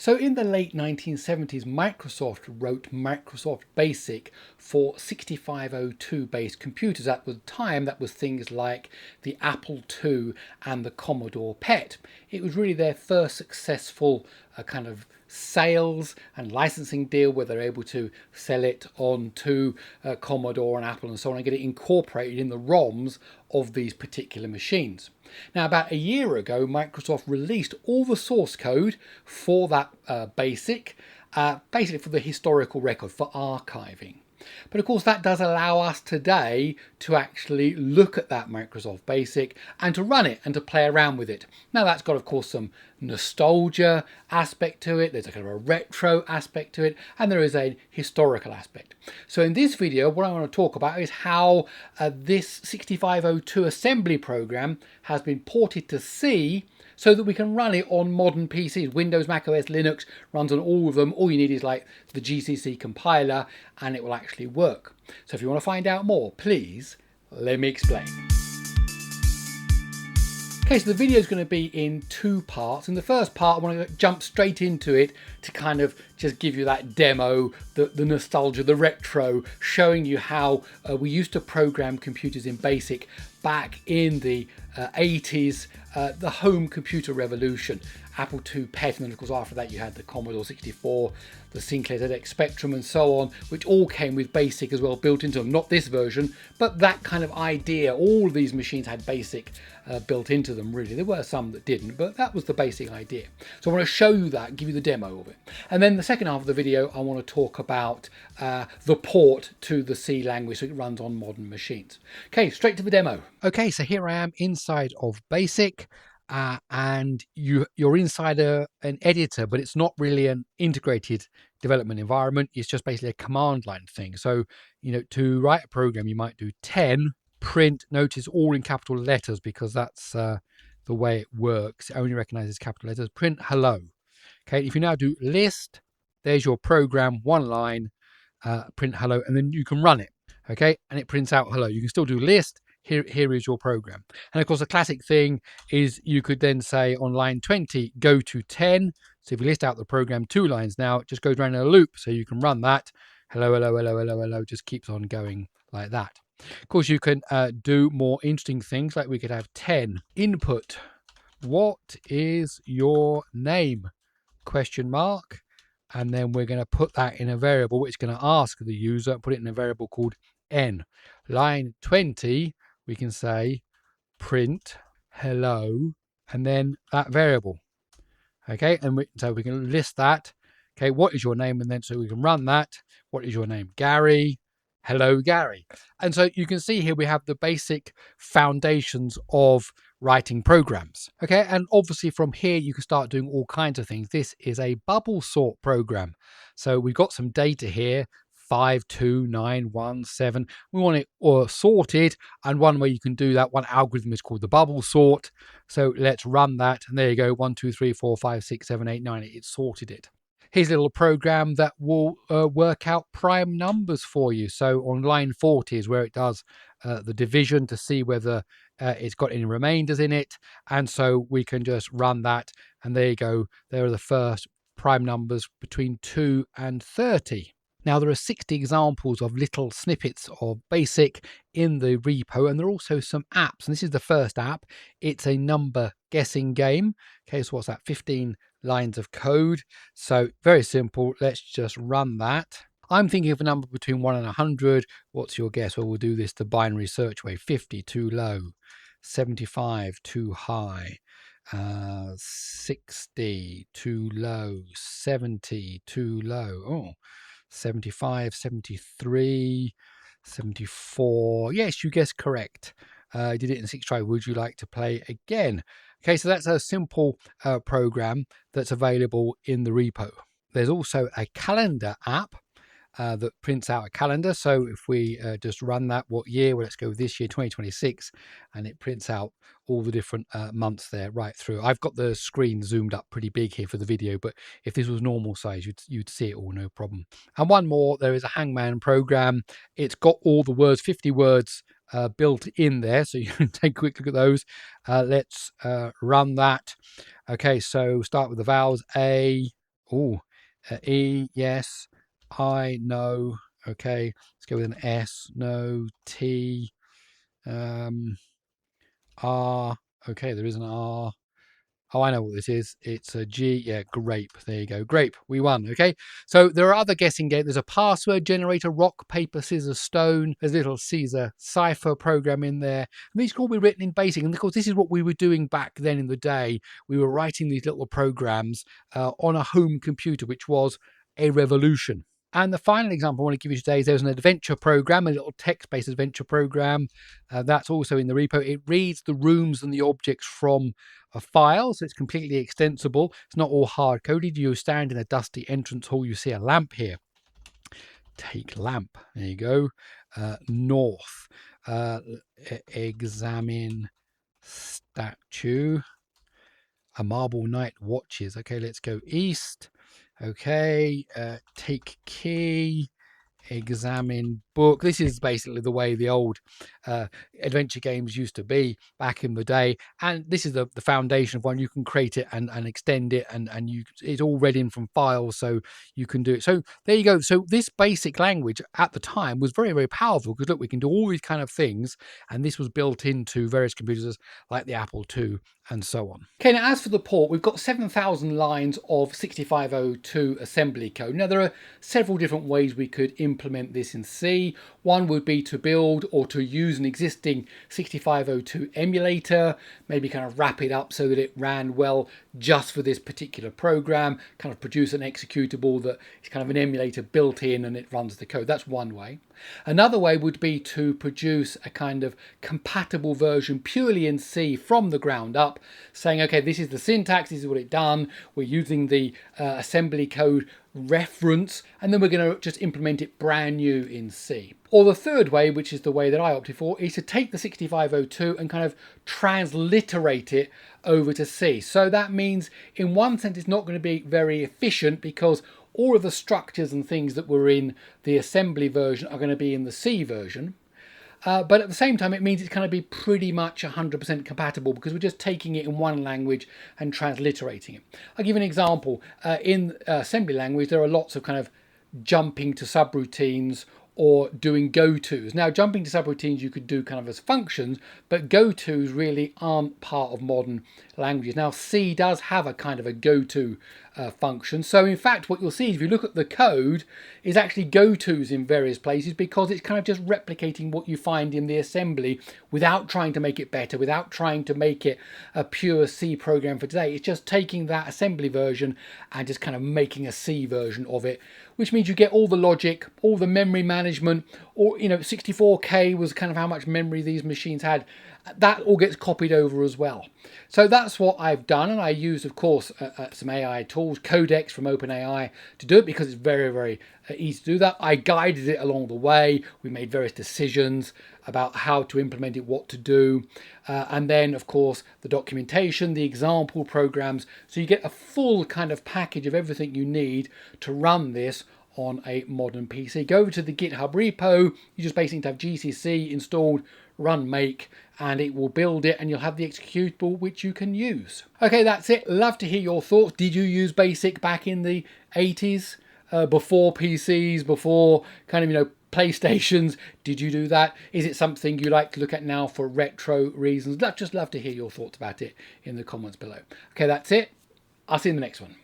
So in the late 1970s, Microsoft wrote Microsoft Basic for 6502 based computers. At the time, that was things like the Apple II and the Commodore Pet. It was really their first successful kind of sales and licensing deal where they're able to sell it on to Commodore and Apple and so on and get it incorporated in the ROMs of these particular machines. Now, about a year ago, Microsoft released all the source code for that BASIC, basically for the historical record, for archiving. But of course, that does allow us today to actually look at that Microsoft Basic and to run it and to play around with it. Now, that's got, of course, some nostalgia aspect to it. There's a kind of a retro aspect to it, and there is a historical aspect. So in this video, what I want to talk about is how this 6502 assembly program has been ported to C so that we can run it on modern PCs. Windows, macOS, Linux runs on all of them. All you need is like the GCC compiler and it will actually work. So if you want to find out more, please let me explain. Okay, so the video is going to be in two parts. In the first part, I want to jump straight into it to kind of just give you that demo, the nostalgia, the retro, showing you how we used to program computers in BASIC back in the 80s, the home computer revolution. Apple II Pet, and then of course after that you had the Commodore 64, the Sinclair ZX Spectrum and so on, which all came with BASIC as well built into them. Not this version, but that kind of idea. All of these machines had BASIC built into them, really. There were some that didn't, but that was the basic idea. So I want to show you that, give you the demo of it. And then the second half of the video, I want to talk about the port to the C language so it runs on modern machines. Okay, straight to the demo. Okay, so here I am inside of BASIC. And you're inside an editor, but it's not really an integrated development environment. It's just basically a command line thing. So, you know, to write a program, you might do 10 print, notice all in capital letters because that's the way it works. It only recognizes capital letters. Print hello. Okay, if you now do list, there's your program, one line, print hello, and then you can run it. Okay, and it prints out hello. You can still do list. Here is your program. And of course, the classic thing is you could then say on line 20, go to 10. So if you list out the program 2 lines now, it just goes around in a loop. So you can run that. Hello, hello, hello, hello, hello. Just keeps on going like that. Of course, you can do more interesting things like we could have 10 input. What is your name? Question mark. And then we're going to put that in a variable which is going to ask the user, put it in a variable called n. Line 20, we can say print hello and then that variable. Okay, and so we can list that. Okay, what is your name? And then so we can run that. What is your name? Gary. Hello, Gary. And so you can see here we have the basic foundations of writing programs. Okay, and obviously from here you can start doing all kinds of things. This is a bubble sort program. So we've got some data here. 5, 2, 9, 1, 7. We want it sorted, and one way you can do that, one algorithm is called the bubble sort. So let's run that, and there you go, 1, 2, 3, 4, 5, 6, 7, 8, 9. It sorted it. Here's a little program that will work out prime numbers for you. So on line 40 is where it does the division to see whether it's got any remainders in it. And so we can just run that, and there you go. There are the first prime numbers between 2 and 30. Now, there are 60 examples of little snippets of BASIC in the repo, and there are also some apps. And this is the first app. It's a number guessing game. Okay, so what's that? 15 lines of code. So very simple. Let's just run that. I'm thinking of a number between 1 and 100. What's your guess? Well, we'll do this the binary search way. 50, too low. 75, too high. 60, too low. 70, too low. Oh. 75, 73, 74. Yes, you guessed correct. I did it in 6 tries. Would you like to play again? Okay, so that's a simple program that's available in the repo. There's also a calendar app that prints out a calendar. So if we just run that, what year? Well, let's go with this year, 2026, and it prints out all the different months there right through. I've got the screen zoomed up pretty big here for the video, but if this was normal size, you'd see it all, no problem. And one more, there is a hangman program. It's got all the words, 50 words built in there, so you can take a quick look at those. Let's run that. Okay, so start with the vowels A. Oh, E, yes. I, no. Okay, let's go with an S. No. T. R. Okay, there is an R. Oh, I know what this is. It's a G. Yeah, grape. There you go. Grape. We won. Okay. So there are other guessing games. There's a password generator, rock, paper, scissors, stone. There's a little Caesar cipher program in there. And these can all be written in BASIC. And of course, this is what we were doing back then in the day. We were writing these little programs on a home computer, which was a revolution. And the final example I want to give you today is there's an adventure program, a little text-based adventure program. That's also in the repo. It reads the rooms and the objects from a file, so it's completely extensible. It's not all hard-coded. You stand in a dusty entrance hall. You see a lamp here. Take lamp. There you go. North. Examine statue. A marble knight watches. Okay, let's go east. Okay, take key, examine book. This is basically the way the old adventure games used to be back in the day, and this is the foundation of one. You can create it and extend it, and it's all read in from files, so you can do it. So there you go. So this basic language at the time was very, very powerful, because look, we can do all these kind of things, and this was built into various computers like the Apple II and so on. Okay, now as for the port, we've got 7,000 lines of 6502 assembly code. Now there are several different ways we could implement this in C. One would be to build or to use an existing 6502 emulator, maybe kind of wrap it up so that it ran well just for this particular program, kind of produce an executable that is kind of an emulator built in and it runs the code. That's one way. Another way would be to produce a kind of compatible version purely in C from the ground up, saying, okay, this is the syntax, this is what it's done, we're using the assembly code reference, and then we're going to just implement it brand new in C. Or the third way, which is the way that I opted for, is to take the 6502 and kind of transliterate it over to C. So that means in one sense it's not going to be very efficient, because all of the structures and things that were in the assembly version are going to be in the C version. But at the same time, it means it's going to be pretty much 100% compatible, because we're just taking it in one language and transliterating it. I'll give you an example. In assembly language, there are lots of kind of jumping to subroutines or doing go-tos. Now, jumping to subroutines you could do kind of as functions, but go-tos really aren't part of modern languages. Now, C does have a kind of a go-to function. So in fact, what you'll see if you look at the code is actually go-tos in various places, because it's kind of just replicating what you find in the assembly without trying to make it better, without trying to make it a pure C program for today. It's just taking that assembly version and just kind of making a C version of it, which means you get all the logic, all the memory management, or 64K was kind of how much memory these machines had. That all gets copied over as well. So that's what I've done, and I used, of course, some AI tools, Codex from OpenAI, to do it, because it's very, very easy to do that. I guided it along the way. We made various decisions about how to implement it, what to do, and then, of course, the documentation, the example programs. So you get a full kind of package of everything you need to run this on a modern PC. Go over to the GitHub repo. You just basically have GCC installed, run make, and it will build it, and you'll have the executable which you can use. Okay, that's it. Love to hear your thoughts. Did you use BASIC back in the 80s, before PCs, before kind of, PlayStations? Did you do that? Is it something you like to look at now for retro reasons? I'd just love to hear your thoughts about it in the comments below. Okay, that's it. I'll see you in the next one.